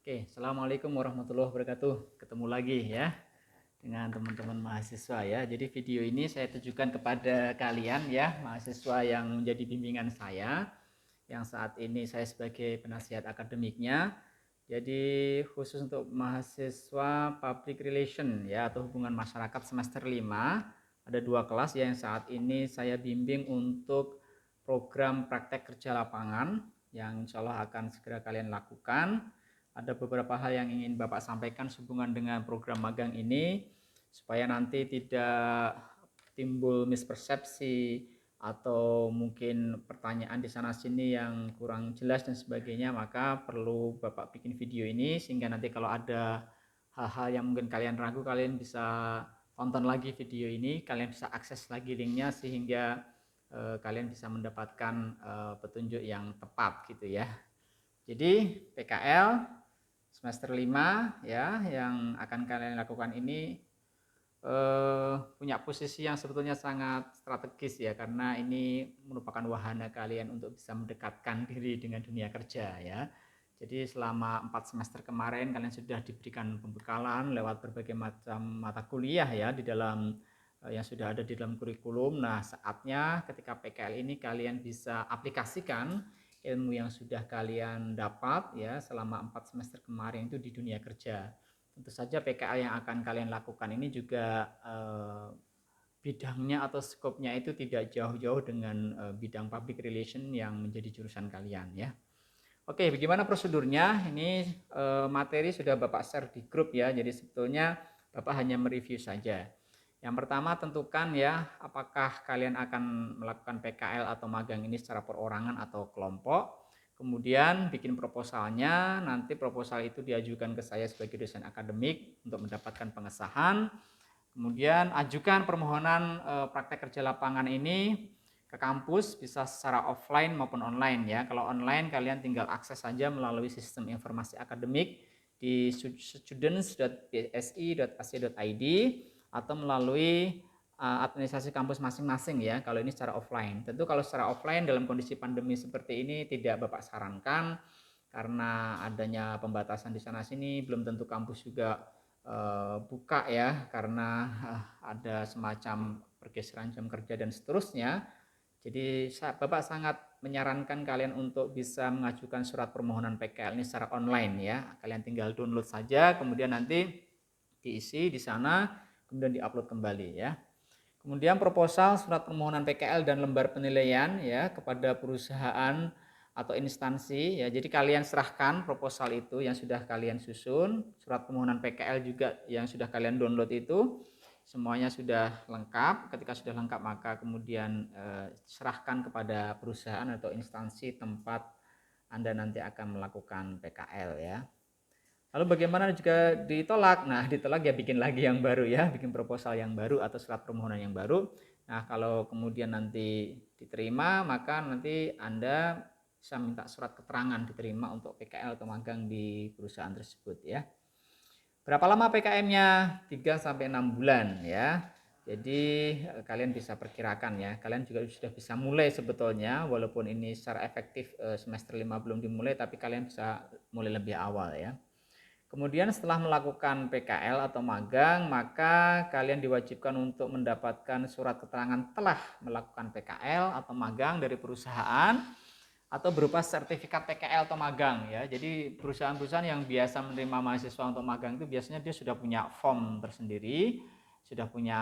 Oke, Assalamualaikum warahmatullahi wabarakatuh. Ketemu lagi ya dengan teman-teman mahasiswa ya. Jadi video ini saya tujukan kepada kalian ya, mahasiswa yang menjadi bimbingan saya, yang saat ini saya sebagai penasihat akademiknya. Jadi khusus untuk mahasiswa Public Relation ya atau hubungan masyarakat semester 5, ada 2 kelas yang saat ini saya bimbing untuk program praktek kerja lapangan yang insya Allah akan segera kalian lakukan. Ada beberapa hal yang ingin Bapak sampaikan sehubungan dengan program magang ini supaya nanti tidak timbul mispersepsi atau mungkin pertanyaan di sana sini yang kurang jelas dan sebagainya, maka perlu Bapak bikin video ini sehingga nanti kalau ada hal-hal yang mungkin kalian ragu, kalian bisa tonton lagi video ini, kalian bisa akses lagi linknya sehingga kalian bisa mendapatkan petunjuk yang tepat gitu ya. Jadi PKL semester 5 ya yang akan kalian lakukan ini punya posisi yang sebetulnya sangat strategis ya, karena ini merupakan wahana kalian untuk bisa mendekatkan diri dengan dunia kerja ya. Jadi selama 4 semester kemarin kalian sudah diberikan pembekalan lewat berbagai macam mata kuliah ya di dalam yang sudah ada di dalam kurikulum. Nah, saatnya ketika PKL ini kalian bisa aplikasikan ilmu yang sudah kalian dapat ya selama 4 semester kemarin itu di dunia kerja. Tentu saja PKL yang akan kalian lakukan ini juga bidangnya atau skopnya itu tidak jauh-jauh dengan bidang public relation yang menjadi jurusan kalian ya. Oke, bagaimana prosedurnya? Ini materi sudah Bapak share di grup ya, jadi sebetulnya Bapak hanya mereview saja. Yang pertama tentukan ya, apakah kalian akan melakukan PKL atau magang ini secara perorangan atau kelompok. Kemudian bikin proposalnya, nanti proposal itu diajukan ke saya sebagai dosen akademik untuk mendapatkan pengesahan. Kemudian ajukan permohonan praktek kerja lapangan ini ke kampus, bisa secara offline maupun online ya. Kalau online kalian tinggal akses saja melalui sistem informasi akademik di students.bsi.ac.id atau melalui administrasi kampus masing-masing ya, kalau ini secara offline. Tentu kalau secara offline dalam kondisi pandemi seperti ini tidak Bapak sarankan karena adanya pembatasan di sana sini, belum tentu kampus juga buka ya, karena ada semacam pergeseran jam kerja dan seterusnya. Jadi Bapak sangat menyarankan kalian untuk bisa mengajukan surat permohonan PKL ini secara online ya. Kalian tinggal download saja, kemudian nanti diisi di sana, kemudian diupload kembali ya. Kemudian proposal surat permohonan PKL dan lembar penilaian ya kepada perusahaan atau instansi ya. Jadi kalian serahkan proposal itu yang sudah kalian susun, surat permohonan PKL juga yang sudah kalian download itu semuanya sudah lengkap. Ketika sudah lengkap maka kemudian serahkan kepada perusahaan atau instansi tempat Anda nanti akan melakukan PKL ya. Lalu bagaimana jika ditolak? Nah, ditolak ya bikin lagi yang baru ya, bikin proposal yang baru atau surat permohonan yang baru. Nah, kalau kemudian nanti diterima, maka nanti Anda bisa minta surat keterangan diterima untuk PKL atau magang di perusahaan tersebut ya. Berapa lama PKM-nya? 3 sampai 6 bulan ya. Jadi kalian bisa perkirakan ya. Kalian juga sudah bisa mulai sebetulnya, walaupun ini secara efektif semester 5 belum dimulai, tapi kalian bisa mulai lebih awal ya. Kemudian setelah melakukan PKL atau magang, maka kalian diwajibkan untuk mendapatkan surat keterangan telah melakukan PKL atau magang dari perusahaan atau berupa sertifikat PKL atau magang ya. Jadi perusahaan-perusahaan yang biasa menerima mahasiswa untuk magang itu biasanya dia sudah punya form tersendiri, sudah punya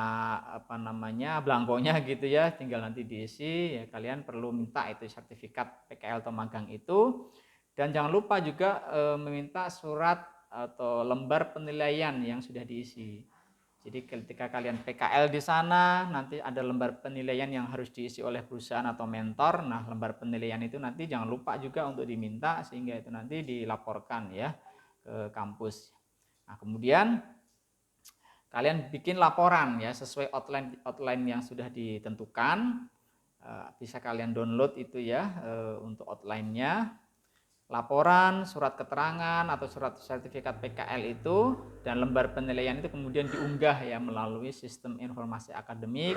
belangkonya gitu ya, tinggal nanti diisi ya. Kalian perlu minta itu sertifikat PKL atau magang itu. Dan jangan lupa juga meminta surat atau lembar penilaian yang sudah diisi. Jadi ketika kalian PKL di sana, nanti ada lembar penilaian yang harus diisi oleh perusahaan atau mentor. Nah, lembar penilaian itu nanti jangan lupa juga untuk diminta sehingga itu nanti dilaporkan ya ke kampus. Nah, kemudian kalian bikin laporan ya sesuai outline yang sudah ditentukan. Bisa kalian download itu ya untuk outline-nya. Laporan, surat keterangan atau surat sertifikat PKL itu dan lembar penilaian itu kemudian diunggah ya melalui sistem informasi akademik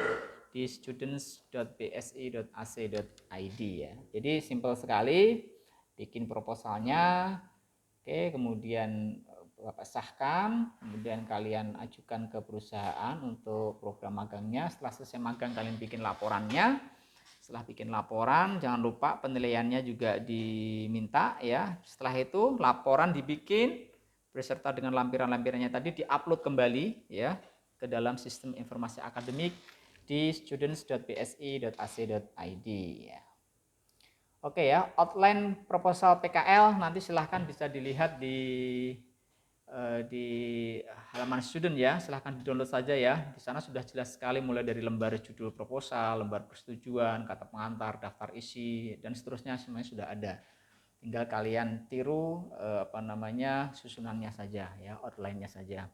di students.bsi.ac.id ya. Jadi simpel sekali, bikin proposalnya, Oke, kemudian Bapak sahkan, kemudian kalian ajukan ke perusahaan untuk program magangnya. Setelah selesai magang kalian bikin laporannya. Setelah bikin laporan, jangan lupa penilaiannya juga diminta ya. Setelah itu laporan dibikin beserta dengan lampiran-lampirannya tadi diupload kembali ya ke dalam sistem informasi akademik di students.bsi.ac.id ya. Oke ya, outline proposal PKL nanti silahkan bisa dilihat di halaman student ya, silahkan di-download saja ya. Di sana sudah jelas sekali mulai dari lembar judul proposal, lembar persetujuan, kata pengantar, daftar isi dan seterusnya semuanya sudah ada. Tinggal kalian tiru susunannya saja ya, outline-nya saja.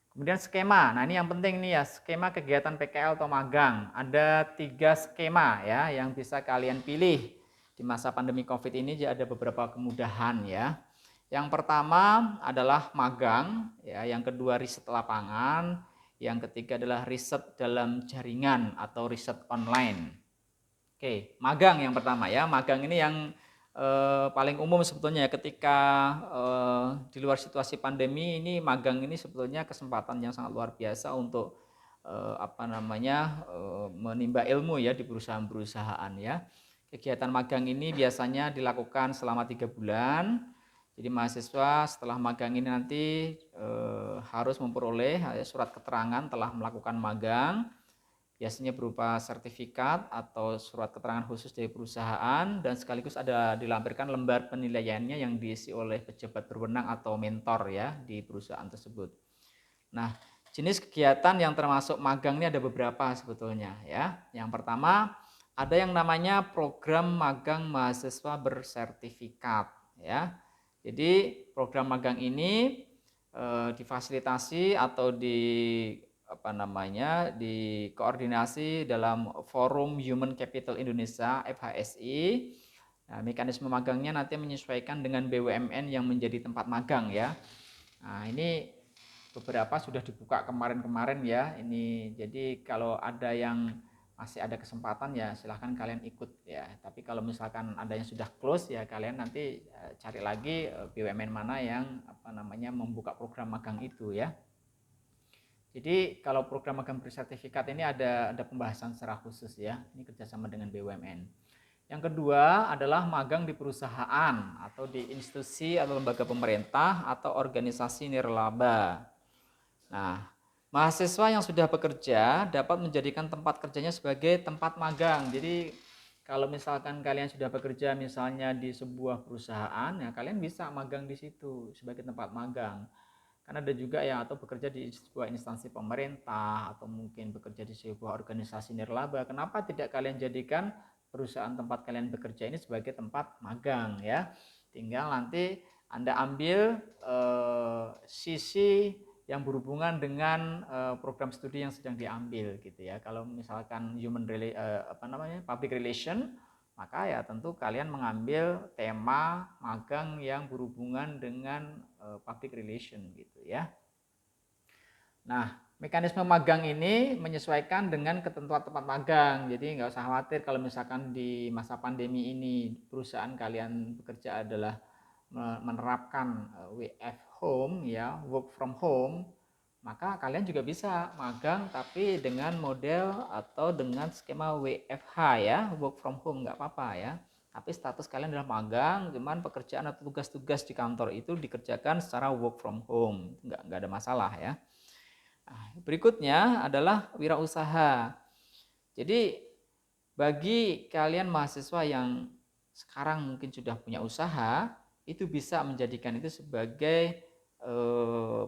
Kemudian skema. Nah, ini yang penting nih ya, skema kegiatan PKL atau magang. Ada 3 skema ya yang bisa kalian pilih. Di masa pandemi Covid ini ada beberapa kemudahan ya. Yang pertama adalah magang, ya, yang kedua riset lapangan, yang ketiga adalah riset dalam jaringan atau riset online. Oke, magang yang pertama ya. Magang ini yang paling umum sebetulnya ketika di luar situasi pandemi ini, magang ini sebetulnya kesempatan yang sangat luar biasa untuk menimba ilmu ya di perusahaan-perusahaan ya. Kegiatan magang ini biasanya dilakukan selama 3 bulan. Jadi mahasiswa setelah magang ini nanti harus memperoleh surat keterangan telah melakukan magang. Biasanya berupa sertifikat atau surat keterangan khusus dari perusahaan dan sekaligus ada dilampirkan lembar penilaiannya yang diisi oleh pejabat berwenang atau mentor ya di perusahaan tersebut. Nah, jenis kegiatan yang termasuk magang ini ada beberapa sebetulnya ya. Yang pertama ada yang namanya program magang mahasiswa bersertifikat ya. Jadi program magang ini difasilitasi atau dikoordinasi dalam Forum Human Capital Indonesia FHSI. Nah, mekanisme magangnya nanti menyesuaikan dengan BUMN yang menjadi tempat magang ya. Nah, ini beberapa sudah dibuka kemarin-kemarin ya. Ini jadi kalau ada yang masih ada kesempatan ya silahkan kalian ikut ya. Tapi kalau misalkan ada yang sudah close ya kalian nanti cari lagi BUMN mana yang membuka program magang itu ya. Jadi kalau program magang bersertifikat ini ada pembahasan secara khusus ya. Ini kerjasama dengan BUMN. Yang kedua adalah magang di perusahaan atau di institusi atau lembaga pemerintah atau organisasi nirlaba. Nah, mahasiswa yang sudah bekerja dapat menjadikan tempat kerjanya sebagai tempat magang. Jadi kalau misalkan kalian sudah bekerja misalnya di sebuah perusahaan, ya kalian bisa magang di situ sebagai tempat magang. Karena ada juga yang atau bekerja di sebuah instansi pemerintah atau mungkin bekerja di sebuah organisasi nirlaba. Kenapa tidak kalian jadikan perusahaan tempat kalian bekerja ini sebagai tempat magang ya? Tinggal nanti Anda ambil sisi yang berhubungan dengan program studi yang sedang diambil gitu ya. Kalau misalkan public relation, maka ya tentu kalian mengambil tema magang yang berhubungan dengan public relation gitu ya. Nah, mekanisme magang ini menyesuaikan dengan ketentuan tempat magang. Jadi nggak usah khawatir kalau misalkan di masa pandemi ini perusahaan kalian bekerja adalah menerapkan WF home ya, work from home, maka kalian juga bisa magang tapi dengan model atau dengan skema WFH ya, work from home, nggak apa-apa ya. Tapi status kalian adalah magang, cuman pekerjaan atau tugas-tugas di kantor itu dikerjakan secara work from home, nggak ada masalah ya. Nah, berikutnya adalah wirausaha. Jadi bagi kalian mahasiswa yang sekarang mungkin sudah punya usaha, itu bisa menjadikan itu sebagai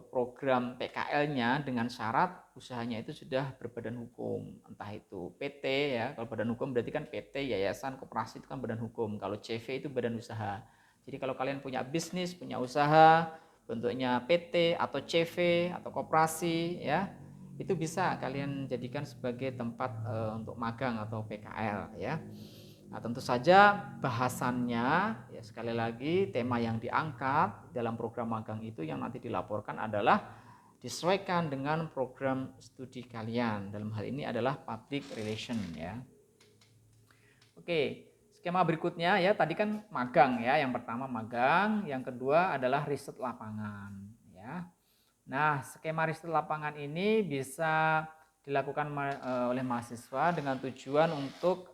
program PKL-nya dengan syarat usahanya itu sudah berbadan hukum, entah itu PT ya, kalau badan hukum berarti kan PT, yayasan, koperasi itu kan badan hukum, kalau CV itu badan usaha. Jadi kalau kalian punya bisnis, punya usaha, bentuknya PT atau CV atau koperasi ya, itu bisa kalian jadikan sebagai tempat untuk magang atau PKL ya. Nah, tentu saja bahasannya ya sekali lagi tema yang diangkat dalam program magang itu yang nanti dilaporkan adalah disesuaikan dengan program studi kalian. Dalam hal ini adalah public relation ya. Oke, skema berikutnya ya, tadi kan magang ya, yang pertama magang, yang kedua adalah riset lapangan ya. Nah, skema riset lapangan ini bisa dilakukan oleh mahasiswa dengan tujuan untuk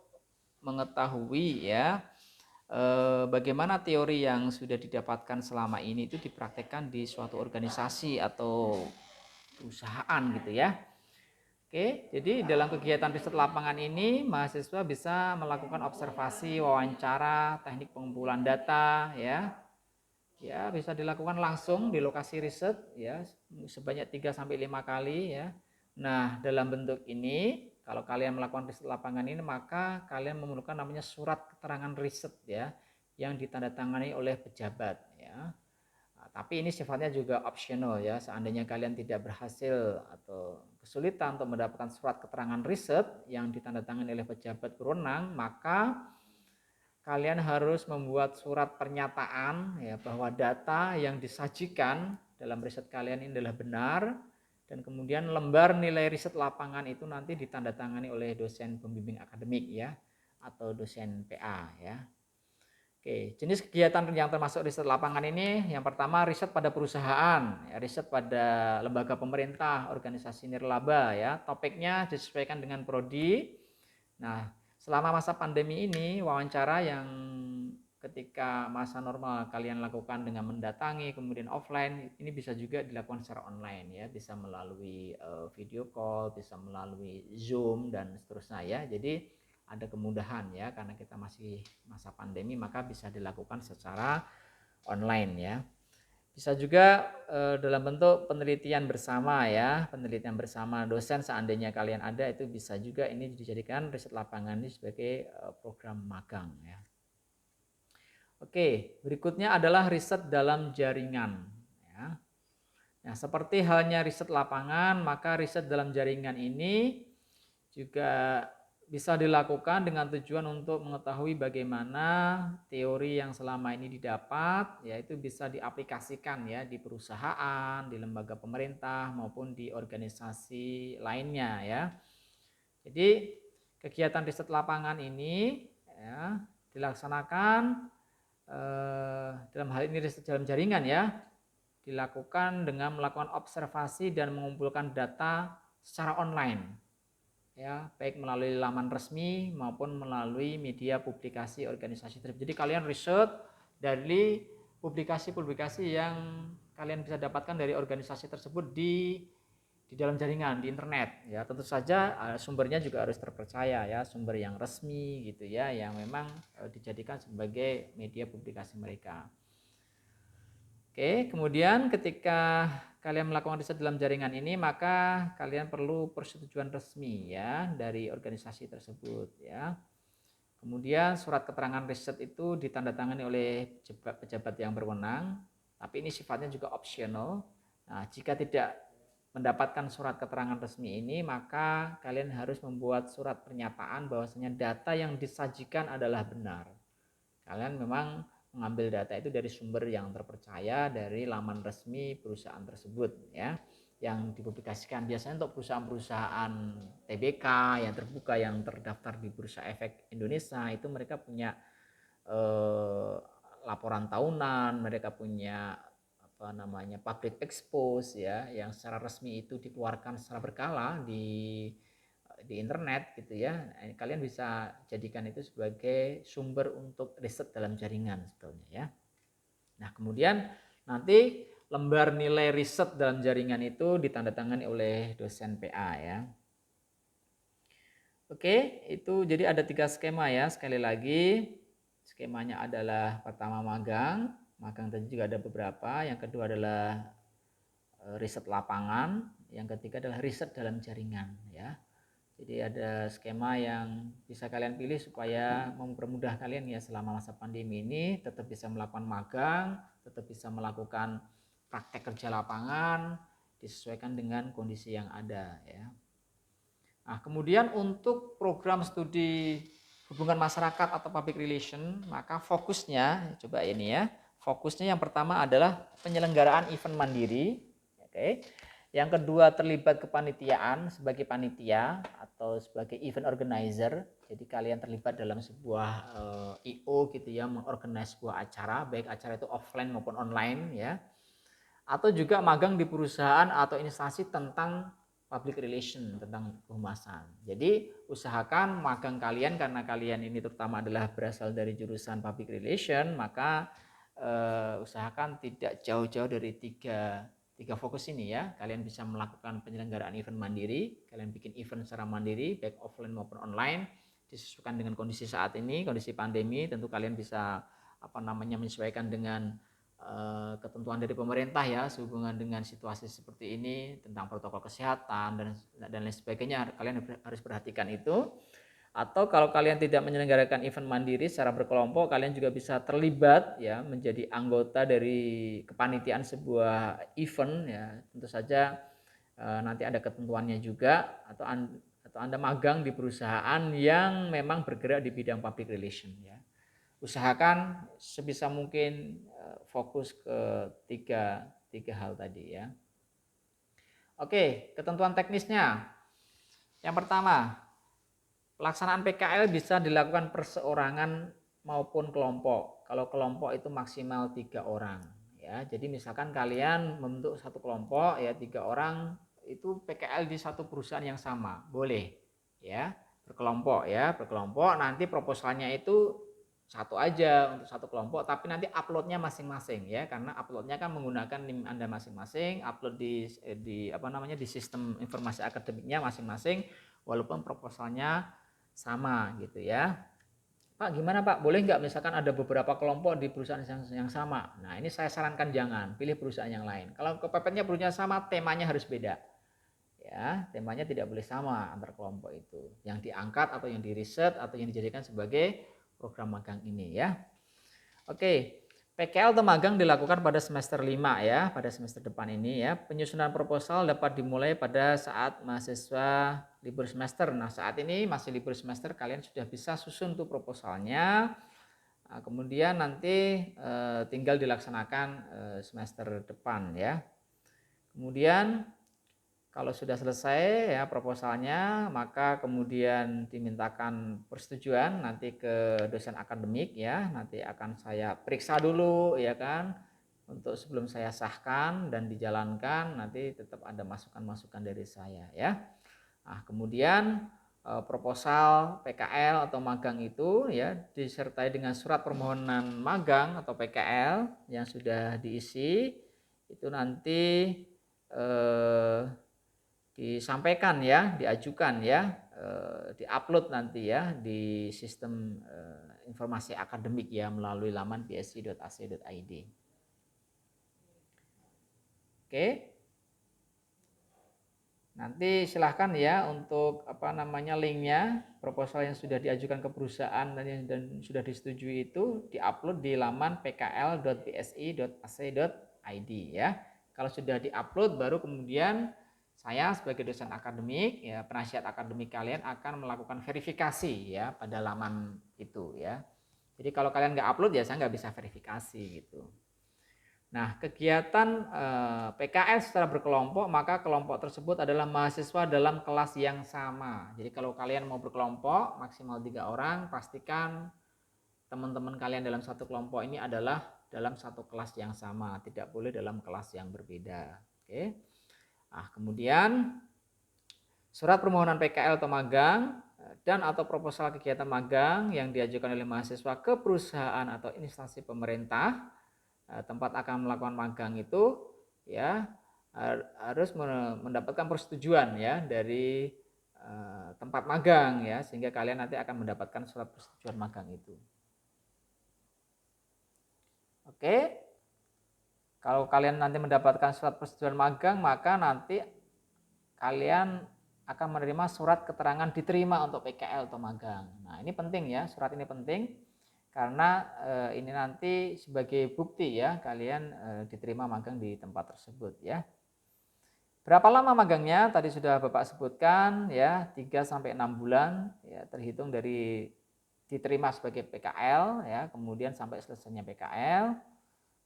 mengetahui ya bagaimana teori yang sudah didapatkan selama ini itu dipraktekkan di suatu organisasi atau perusahaan gitu ya. Oke, jadi dalam kegiatan riset lapangan ini mahasiswa bisa melakukan observasi, wawancara, teknik pengumpulan data ya. Ya, bisa dilakukan langsung di lokasi riset ya, sebanyak 3 sampai 5 kali ya. Nah, dalam bentuk ini kalau kalian melakukan riset lapangan ini maka kalian memerlukan namanya surat keterangan riset ya yang ditandatangani oleh pejabat ya. Nah, tapi ini sifatnya juga optional ya. Seandainya kalian tidak berhasil atau kesulitan untuk mendapatkan surat keterangan riset yang ditandatangani oleh pejabat berwenang, maka kalian harus membuat surat pernyataan ya bahwa data yang disajikan dalam riset kalian ini adalah benar, dan kemudian lembar nilai riset lapangan itu nanti ditandatangani oleh dosen pembimbing akademik ya atau dosen PA ya. Oke, jenis kegiatan yang termasuk riset lapangan ini yang pertama riset pada perusahaan, ya, riset pada lembaga pemerintah, organisasi nirlaba ya. Topiknya disesuaikan dengan prodi. Nah, selama masa pandemi ini wawancara yang ketika masa normal kalian lakukan dengan mendatangi kemudian offline, ini bisa juga dilakukan secara online ya, bisa melalui video call, bisa melalui Zoom dan seterusnya ya. Jadi ada kemudahan ya, karena kita masih masa pandemi maka bisa dilakukan secara online ya. Bisa juga dalam bentuk penelitian bersama ya, penelitian bersama dosen seandainya kalian ada, itu bisa juga ini dijadikan riset lapangan ini sebagai program magang ya. Oke, berikutnya adalah riset dalam jaringan ya. Nah, seperti halnya riset lapangan, maka riset dalam jaringan ini juga bisa dilakukan dengan tujuan untuk mengetahui bagaimana teori yang selama ini didapat, yaitu bisa diaplikasikan ya di perusahaan, di lembaga pemerintah maupun di organisasi lainnya ya. Jadi kegiatan riset lapangan ini ya dilaksanakan dalam hal ini riset dalam jaringan ya, dilakukan dengan melakukan observasi dan mengumpulkan data secara online ya, baik melalui laman resmi maupun melalui media publikasi organisasi tersebut. Jadi kalian riset dari publikasi-publikasi yang kalian bisa dapatkan dari organisasi tersebut di dalam jaringan di internet ya. Tentu saja sumbernya juga harus terpercaya ya, sumber yang resmi gitu ya, yang memang dijadikan sebagai media publikasi mereka. Oke, kemudian ketika kalian melakukan riset dalam jaringan ini, maka kalian perlu persetujuan resmi ya dari organisasi tersebut ya. Kemudian surat keterangan riset itu ditandatangani oleh pejabat yang berwenang, tapi ini sifatnya juga optional. Nah, jika tidak mendapatkan surat keterangan resmi ini, maka kalian harus membuat surat pernyataan bahwasanya data yang disajikan adalah benar. Kalian memang mengambil data itu dari sumber yang terpercaya, dari laman resmi perusahaan tersebut ya, yang dipublikasikan. Biasanya untuk perusahaan-perusahaan TBK yang terbuka, yang terdaftar di Bursa Efek Indonesia, itu mereka punya laporan tahunan, mereka punya apa namanya public expose ya, yang secara resmi itu dikeluarkan secara berkala di internet gitu ya. Nah, kalian bisa jadikan itu sebagai sumber untuk riset dalam jaringan sebetulnya ya. Nah, kemudian nanti lembar nilai riset dalam jaringan itu ditandatangani oleh dosen PA ya. Oke, itu jadi ada 3 skema ya. Sekali lagi, skemanya adalah pertama magang tadi juga ada beberapa. Yang kedua adalah riset lapangan, yang ketiga adalah riset dalam jaringan ya. Jadi ada skema yang bisa kalian pilih supaya mempermudah kalian ya selama masa pandemi ini, tetap bisa melakukan magang, tetap bisa melakukan praktek kerja lapangan, disesuaikan dengan kondisi yang ada ya. Nah, kemudian untuk program studi hubungan masyarakat atau public relation, maka fokusnya coba ini ya. Fokusnya yang pertama adalah penyelenggaraan event mandiri, oke. Yang kedua terlibat kepanitiaan sebagai panitia atau sebagai event organizer. Jadi kalian terlibat dalam sebuah IO gitu ya, mengorganize sebuah acara, baik acara itu offline maupun online ya. Atau juga magang di perusahaan atau instansi tentang public relation, tentang kehumasan. Jadi usahakan magang kalian, karena kalian ini terutama adalah berasal dari jurusan public relation, maka usahakan tidak jauh-jauh dari tiga fokus ini ya. Kalian bisa melakukan penyelenggaraan event mandiri, kalian bikin event secara mandiri baik offline maupun online, disesuaikan dengan kondisi saat ini, kondisi pandemi. Tentu kalian bisa menyesuaikan dengan ketentuan dari pemerintah ya, sehubungan dengan situasi seperti ini tentang protokol kesehatan dan lain sebagainya, kalian harus perhatikan itu. Atau kalau kalian tidak menyelenggarakan event mandiri secara berkelompok, kalian juga bisa terlibat ya, menjadi anggota dari kepanitiaan sebuah event ya. Tentu saja nanti ada ketentuannya juga, atau Anda magang di perusahaan yang memang bergerak di bidang public relation ya. Usahakan sebisa mungkin fokus ke tiga hal tadi ya. Oke, ketentuan teknisnya. Yang pertama, pelaksanaan PKL bisa dilakukan perseorangan maupun kelompok. Kalau kelompok itu maksimal 3 orang ya. Jadi misalkan kalian membentuk satu kelompok ya, 3 orang itu PKL di satu perusahaan yang sama, boleh ya, berkelompok ya, berkelompok. Nanti proposalnya itu satu aja untuk satu kelompok, tapi nanti uploadnya masing-masing ya, karena uploadnya kan menggunakan NIM Anda masing-masing, upload di sistem informasi akademiknya masing-masing, walaupun proposalnya sama gitu ya. Pak, gimana Pak, boleh nggak misalkan ada beberapa kelompok di perusahaan yang sama? Nah, ini saya sarankan jangan, pilih perusahaan yang lain. Kalau kepepetnya perusahaan sama, temanya harus beda ya, temanya tidak boleh sama antar kelompok itu, yang diangkat atau yang diriset atau yang dijadikan sebagai program magang ini ya. Oke, PKL atau magang dilakukan pada semester 5 ya, pada semester depan ini ya. Penyusunan proposal dapat dimulai pada saat mahasiswa libur semester. Nah, saat ini masih libur semester, kalian sudah bisa susun tuh proposalnya. Nah, kemudian nanti tinggal dilaksanakan semester depan ya. Kemudian kalau sudah selesai ya proposalnya, maka kemudian dimintakan persetujuan nanti ke dosen akademik ya. Nanti akan saya periksa dulu ya kan, untuk sebelum saya sahkan dan dijalankan, nanti tetap ada masukan-masukan dari saya ya. Nah, kemudian proposal PKL atau magang itu ya disertai dengan surat permohonan magang atau PKL yang sudah diisi, itu nanti disampaikan ya, diajukan ya, diupload nanti ya di sistem informasi akademik ya, melalui laman psi.ac.id. Oke. Nanti silahkan ya untuk linknya, proposal yang sudah diajukan ke perusahaan dan sudah disetujui itu diupload di laman pkl.psi.ac.id ya. Kalau sudah diupload, baru kemudian saya sebagai dosen akademik ya, penasihat akademik kalian akan melakukan verifikasi ya pada laman itu ya. Jadi kalau kalian nggak upload ya saya nggak bisa verifikasi gitu. Nah, kegiatan PKL secara berkelompok, maka kelompok tersebut adalah mahasiswa dalam kelas yang sama. Jadi kalau kalian mau berkelompok maksimal 3 orang, pastikan teman-teman kalian dalam satu kelompok ini adalah dalam satu kelas yang sama, tidak boleh dalam kelas yang berbeda. Oke. Nah, kemudian surat permohonan PKL atau magang dan atau proposal kegiatan magang yang diajukan oleh mahasiswa ke perusahaan atau instansi pemerintah tempat akan melakukan magang itu ya harus mendapatkan persetujuan ya dari tempat magang ya, sehingga kalian nanti akan mendapatkan surat persetujuan magang itu. Oke. Kalau kalian nanti mendapatkan surat persetujuan magang, maka nanti kalian akan menerima surat keterangan diterima untuk PKL atau magang. Nah, ini penting ya, surat ini penting. Karena ini nanti sebagai bukti ya kalian diterima magang di tempat tersebut ya. Berapa lama magangnya? Tadi sudah Bapak sebutkan ya, 3 sampai 6 bulan ya, terhitung dari diterima sebagai PKL ya, kemudian sampai selesainya PKL.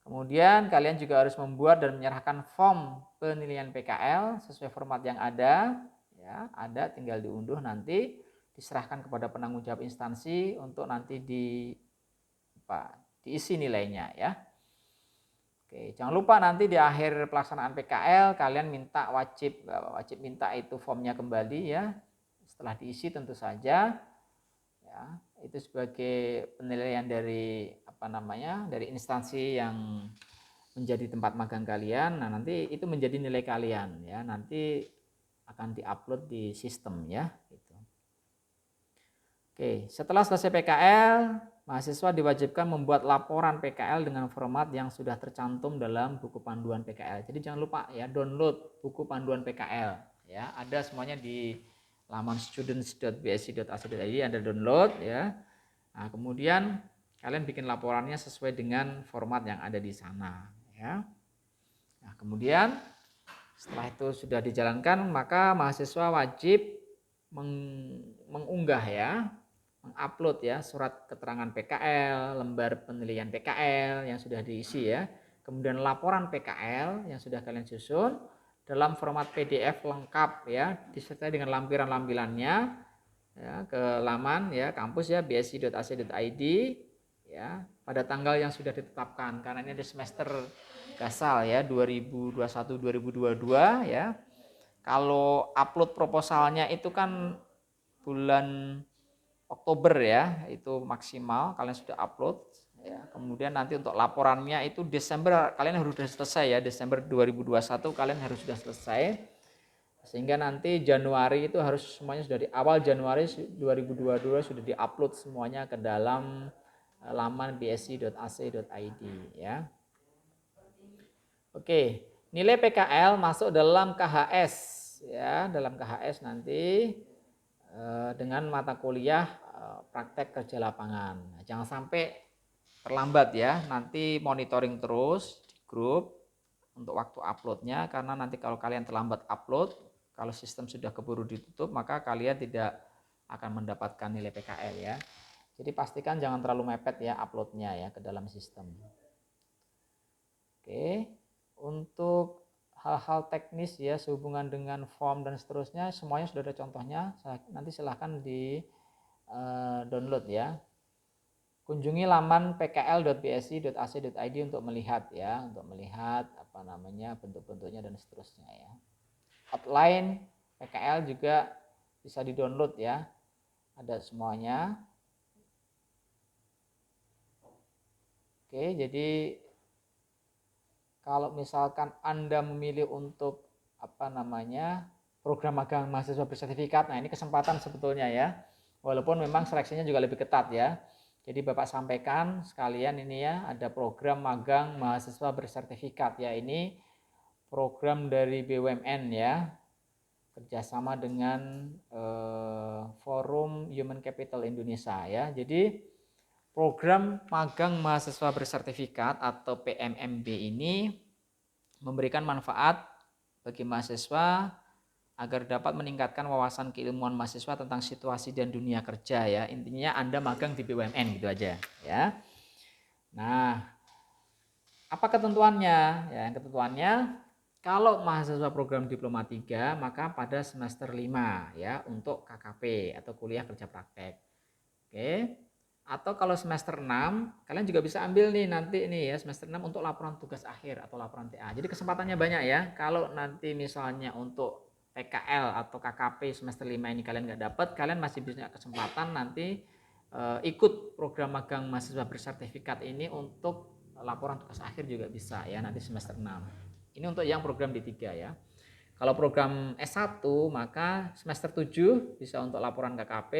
Kemudian kalian juga harus membuat dan menyerahkan form penilaian PKL sesuai format yang ada ya, ada tinggal diunduh nanti. diserahkan kepada penanggung jawab instansi untuk nanti diisi nilainya ya. Oke, jangan lupa nanti di akhir pelaksanaan PKL kalian wajib minta itu formnya kembali ya. Setelah diisi tentu saja ya, itu sebagai penilaian dari dari instansi yang menjadi tempat magang kalian. Nah, nanti itu menjadi nilai kalian ya. Nanti akan diupload di sistem ya gitu. Oke, setelah selesai PKL, mahasiswa diwajibkan membuat laporan PKL dengan format yang sudah tercantum dalam buku panduan PKL. Jadi jangan lupa ya, download buku panduan PKL ya. Ada semuanya di laman students.bsi.ac.id, ada download ya. Nah, kemudian kalian bikin laporannya sesuai dengan format yang ada di sana ya. Nah, kemudian setelah itu sudah dijalankan, maka mahasiswa wajib mengunggah ya, mengupload ya surat keterangan PKL, lembar penilaian PKL yang sudah diisi ya, kemudian laporan PKL yang sudah kalian susun dalam format PDF lengkap ya, disertai dengan lampiran-lampirannya ya, ke laman ya kampus ya bsi.ac.id ya pada tanggal yang sudah ditetapkan, karena ini ada semester gasal ya 2021-2022 ya. Kalau upload proposalnya itu kan bulan Oktober ya, itu maksimal kalian sudah upload ya. Kemudian nanti untuk laporannya itu Desember kalian harus sudah selesai ya, Desember 2021 kalian harus sudah selesai. Sehingga nanti Januari itu harus semuanya sudah di awal Januari 2022 sudah diupload semuanya ke dalam laman bsi.ac.id ya. Oke, nilai PKL masuk dalam KHS ya, dalam KHS nanti dengan mata kuliah praktek kerja lapangan. Nah, jangan sampai terlambat ya, nanti monitoring terus di grup untuk waktu uploadnya, karena nanti kalau kalian terlambat upload, kalau sistem sudah keburu ditutup, maka kalian tidak akan mendapatkan nilai PKL ya. Jadi pastikan jangan terlalu mepet ya uploadnya ya ke dalam sistem. Oke, untuk hal-hal teknis ya sehubungan dengan form dan seterusnya semuanya sudah ada contohnya, nanti silahkan di download ya. Kunjungi laman pkl.bsi.ac.id untuk melihat ya, untuk melihat bentuk-bentuknya dan seterusnya ya. Outline PKL juga bisa di-download ya, ada semuanya. Oke, jadi kalau misalkan Anda memilih untuk program magang mahasiswa bersertifikat, nah ini kesempatan sebetulnya ya, walaupun memang seleksinya juga lebih ketat ya. Jadi Bapak sampaikan sekalian ini ya, ada program magang mahasiswa bersertifikat ya, ini program dari BUMN ya, kerjasama dengan Forum Human Capital Indonesia ya. Jadi program magang mahasiswa bersertifikat atau PMMB ini memberikan manfaat bagi mahasiswa agar dapat meningkatkan wawasan keilmuan mahasiswa tentang situasi dan dunia kerja ya. Intinya Anda magang di BUMN gitu aja ya. Nah, apa ketentuannya? Ya, ketentuannya kalau mahasiswa program Diploma 3 maka pada semester 5 ya untuk KKP atau kuliah kerja praktek. Oke. Atau kalau semester 6 kalian juga bisa ambil nih nanti ini ya semester 6 untuk laporan tugas akhir atau laporan TA. Jadi kesempatannya banyak ya. Kalau nanti misalnya untuk PKL atau KKP semester 5 ini kalian nggak dapat, kalian masih punya kesempatan nanti ikut program magang mahasiswa bersertifikat ini untuk laporan tugas akhir juga bisa ya nanti semester 6. Ini untuk yang program D3 ya. Kalau program S1 maka semester 7 bisa untuk laporan KKP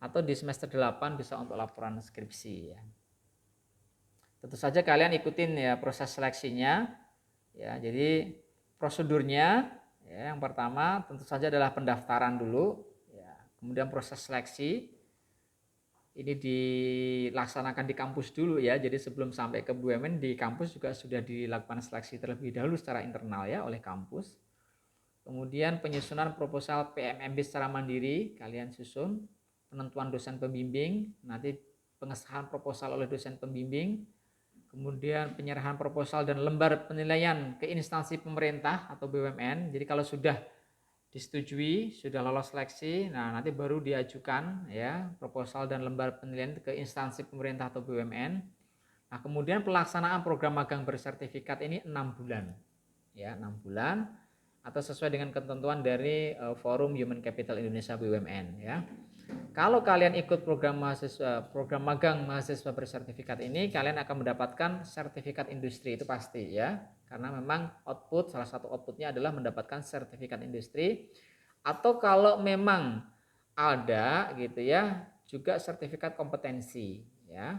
atau di semester 8 bisa untuk laporan skripsi ya. Tentu saja kalian ikutin ya proses seleksinya ya. Jadi prosedurnya ya, yang pertama tentu saja adalah pendaftaran dulu ya. Kemudian proses seleksi ini dilaksanakan di kampus dulu ya. Jadi sebelum sampai ke BUMN di kampus juga sudah dilakukan seleksi terlebih dahulu secara internal ya oleh kampus. Kemudian penyusunan proposal PMMB secara mandiri kalian susun, penentuan dosen pembimbing, nanti pengesahan proposal oleh dosen pembimbing, kemudian penyerahan proposal dan lembar penilaian ke instansi pemerintah atau BUMN. Jadi kalau sudah disetujui, sudah lolos seleksi, nah nanti baru diajukan ya proposal dan lembar penilaian ke instansi pemerintah atau BUMN. Nah, kemudian pelaksanaan program magang bersertifikat ini 6 bulan. Ya, 6 bulan atau sesuai dengan ketentuan dari Forum Human Capital Indonesia BUMN ya. Kalau kalian ikut program magang mahasiswa bersertifikat ini, kalian akan mendapatkan sertifikat industri, itu pasti ya. Karena memang salah satu outputnya adalah mendapatkan sertifikat industri. Atau kalau memang ada gitu ya, juga sertifikat kompetensi ya.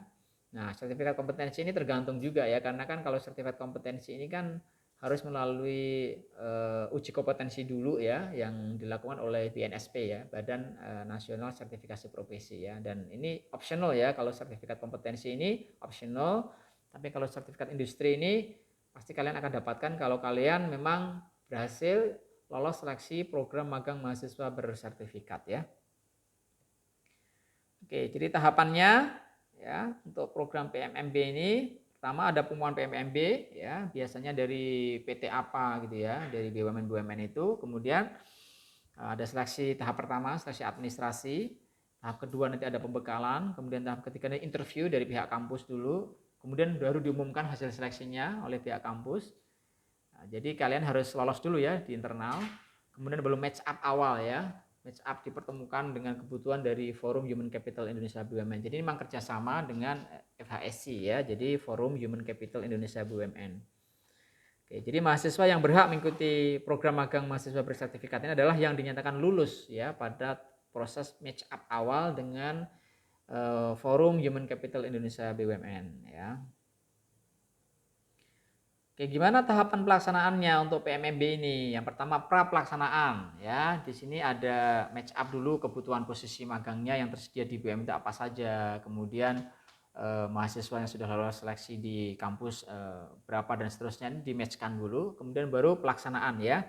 Nah, sertifikat kompetensi ini tergantung juga ya, karena kan kalau sertifikat kompetensi ini kan harus melalui uji kompetensi dulu ya, yang dilakukan oleh BNSP ya, Badan Nasional Sertifikasi Profesi ya. Dan ini optional ya, kalau sertifikat kompetensi ini optional, tapi kalau sertifikat industri ini pasti kalian akan dapatkan kalau kalian memang berhasil lolos seleksi program magang mahasiswa bersertifikat ya. Oke, jadi tahapannya ya untuk program PMMB ini, pertama ada pengumuman PMMB ya, biasanya dari PT apa gitu ya, dari BUMN itu. Kemudian ada seleksi tahap pertama, seleksi administrasi. Tahap kedua nanti ada pembekalan, kemudian tahap ketiga nanti interview dari pihak kampus dulu. Kemudian baru diumumkan hasil seleksinya oleh pihak kampus. Nah, jadi kalian harus lolos dulu ya di internal. Kemudian belum match up awal ya. Match up dipertemukan dengan kebutuhan dari Forum Human Capital Indonesia BUMN. Jadi memang kerjasama dengan FHSC ya, jadi Forum Human Capital Indonesia BUMN. Oke, jadi mahasiswa yang berhak mengikuti program magang mahasiswa bersertifikat ini adalah yang dinyatakan lulus ya pada proses match up awal dengan Forum Human Capital Indonesia BUMN ya. Oke, gimana tahapan pelaksanaannya untuk PMMB ini? Yang pertama pra pelaksanaan ya. Di sini ada match up dulu kebutuhan posisi magangnya yang tersedia di BUMN itu apa saja. Kemudian mahasiswa yang sudah lolos seleksi di kampus berapa dan seterusnya ini di-matchkan dulu. Kemudian baru pelaksanaan ya.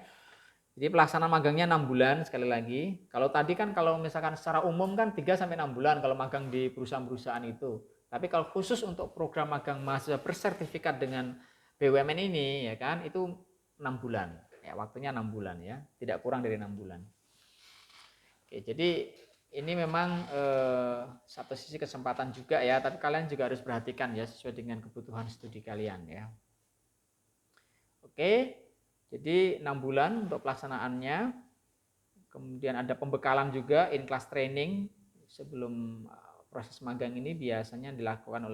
Jadi pelaksanaan magangnya 6 bulan sekali lagi. Kalau tadi kan kalau misalkan secara umum kan 3 sampai 6 bulan kalau magang di perusahaan-perusahaan itu. Tapi kalau khusus untuk program magang mahasiswa bersertifikat dengan BUMN ini ya kan itu 6 bulan. Ya, waktunya 6 bulan ya, tidak kurang dari 6 bulan. Oke, jadi ini memang satu sisi kesempatan juga ya, tapi kalian juga harus perhatikan ya sesuai dengan kebutuhan studi kalian ya. Oke, jadi 6 bulan untuk pelaksanaannya. Kemudian ada pembekalan juga in-class training sebelum proses magang ini biasanya dilakukan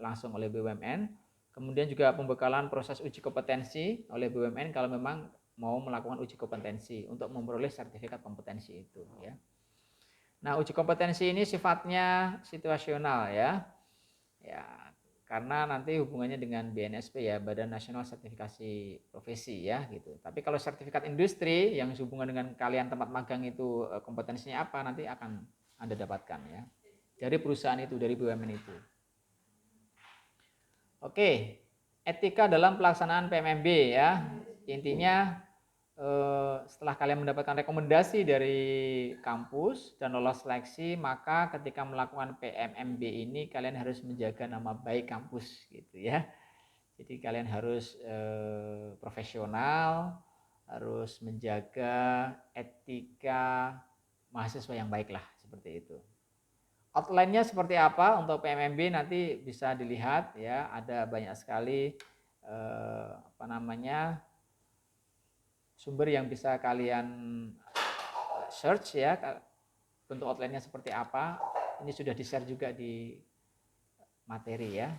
langsung oleh BUMN. Kemudian juga pembekalan proses uji kompetensi oleh BUMN kalau memang mau melakukan uji kompetensi untuk memperoleh sertifikat kompetensi itu ya. Nah, uji kompetensi ini sifatnya situasional ya. Ya, karena nanti hubungannya dengan BNSP ya, Badan Nasional Sertifikasi Profesi ya gitu. Tapi kalau sertifikat industri yang hubungan dengan kalian tempat magang itu kompetensinya apa nanti akan Anda dapatkan ya. Dari perusahaan itu, dari BUMN itu. Oke, etika dalam pelaksanaan PMMB ya. Intinya setelah kalian mendapatkan rekomendasi dari kampus dan lolos seleksi, maka ketika melakukan PMMB ini kalian harus menjaga nama baik kampus gitu ya. Jadi kalian harus profesional, harus menjaga etika mahasiswa yang baik lah seperti itu. Outline-nya seperti apa untuk PMMB nanti bisa dilihat ya, ada banyak sekali sumber yang bisa kalian search ya, bentuk outline-nya seperti apa. Ini sudah di-share juga di materi ya,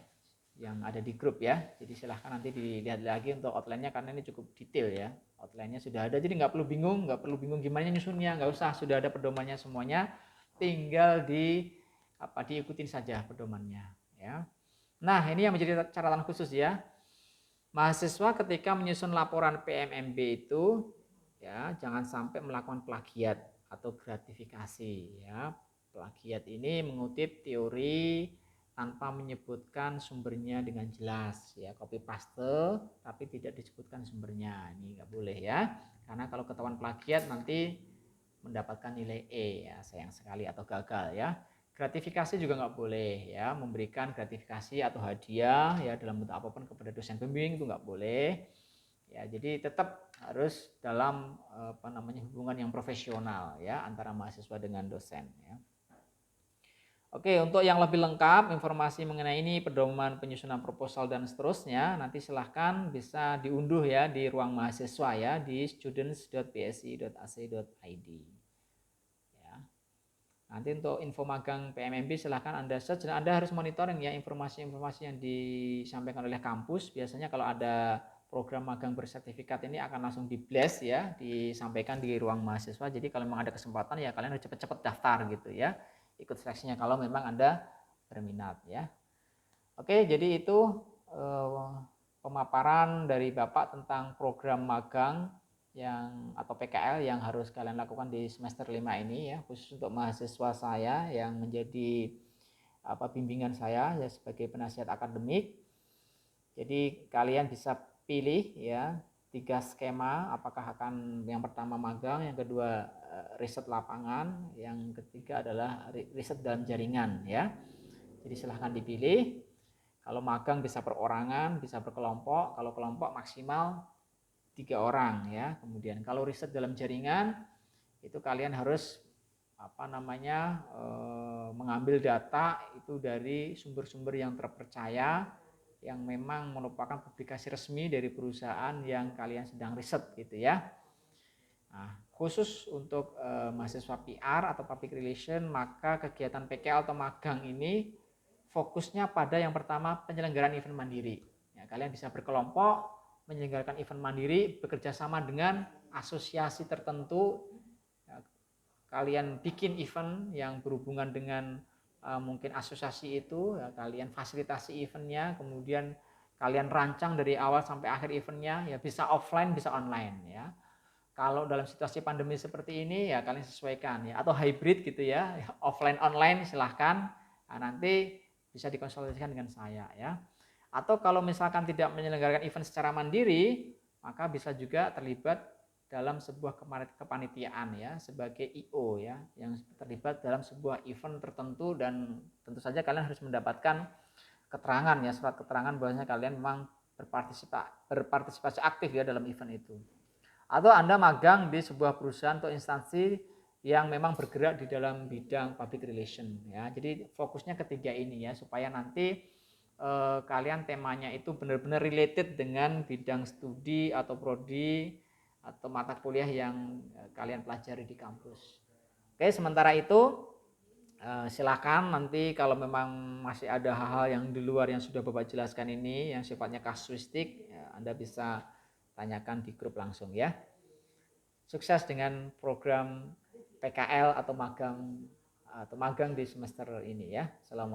yang ada di grup ya. Jadi silahkan nanti dilihat lagi untuk outline-nya karena ini cukup detail ya. Outline-nya sudah ada, jadi nggak perlu bingung gimana nyusunnya, nggak usah, sudah ada pedomannya semuanya. Tinggal diikutin saja pedomannya ya. Nah, ini yang menjadi catatan khusus ya. Mahasiswa ketika menyusun laporan PMMB itu ya jangan sampai melakukan plagiat atau gratifikasi ya. Plagiat ini mengutip teori tanpa menyebutkan sumbernya dengan jelas ya, copy paste tapi tidak disebutkan sumbernya. Ini nggak boleh ya. Karena kalau ketahuan plagiat nanti mendapatkan nilai E ya, sayang sekali, atau gagal ya. Gratifikasi juga nggak boleh ya, memberikan gratifikasi atau hadiah ya dalam bentuk apapun kepada dosen pembimbing itu nggak boleh ya. Jadi tetap harus dalam hubungan yang profesional ya antara mahasiswa dengan dosen ya. Oke, untuk yang lebih lengkap informasi mengenai ini, pedoman penyusunan proposal dan seterusnya, nanti silahkan bisa diunduh ya di ruang mahasiswa ya di students.psi.ac.id. Ya. Nanti untuk info magang PMMB silahkan Anda search dan Anda harus monitoring ya informasi-informasi yang disampaikan oleh kampus. Biasanya kalau ada program magang bersertifikat ini akan langsung di blast ya, disampaikan di ruang mahasiswa. Jadi kalau memang ada kesempatan ya kalian harus cepat-cepat daftar gitu ya. Ikut seleksinya kalau memang Anda berminat ya. Oke, jadi itu pemaparan dari Bapak tentang program magang atau PKL yang harus kalian lakukan di semester 5 ini ya, khusus untuk mahasiswa saya yang menjadi bimbingan saya ya sebagai penasihat akademik. Jadi kalian bisa pilih ya 3 skema, apakah akan yang pertama magang, yang kedua riset lapangan, yang ketiga adalah riset dalam jaringan ya. Jadi silahkan dipilih. Kalau magang bisa perorangan, bisa berkelompok. Kalau kelompok maksimal 3 orang ya. Kemudian kalau riset dalam jaringan itu kalian harus mengambil data itu dari sumber-sumber yang terpercaya yang memang merupakan publikasi resmi dari perusahaan yang kalian sedang riset gitu ya. Nah, khusus untuk mahasiswa PR atau public relation, maka kegiatan PKL atau magang ini fokusnya pada yang pertama penyelenggaraan event mandiri. Ya, kalian bisa berkelompok menyelenggarakan event mandiri, bekerja sama dengan asosiasi tertentu. Ya, kalian bikin event yang berhubungan dengan mungkin asosiasi itu, ya, kalian fasilitasi eventnya, kemudian kalian rancang dari awal sampai akhir eventnya, ya bisa offline bisa online ya. Kalau dalam situasi pandemi seperti ini ya kalian sesuaikan ya, atau hybrid gitu ya, offline online silahkan. Nah, nanti bisa dikonsultasikan dengan saya ya. Atau kalau misalkan tidak menyelenggarakan event secara mandiri, maka bisa juga terlibat dalam sebuah kepanitiaan ya sebagai IO ya, yang terlibat dalam sebuah event tertentu, dan tentu saja kalian harus mendapatkan keterangan ya, surat keterangan bahwasanya kalian memang berpartisipasi aktif ya dalam event itu. Atau Anda magang di sebuah perusahaan atau instansi yang memang bergerak di dalam bidang public relation ya. Jadi fokusnya ketiga ini ya, supaya nanti kalian temanya itu benar-benar related dengan bidang studi atau prodi atau mata kuliah yang kalian pelajari di kampus. Oke, sementara itu silakan nanti kalau memang masih ada hal-hal yang di luar yang sudah Bapak jelaskan ini yang sifatnya kasuistik, ya, Anda bisa tanyakan di grup langsung ya. Sukses dengan program PKL atau magang di semester ini ya. Assalamualaikum.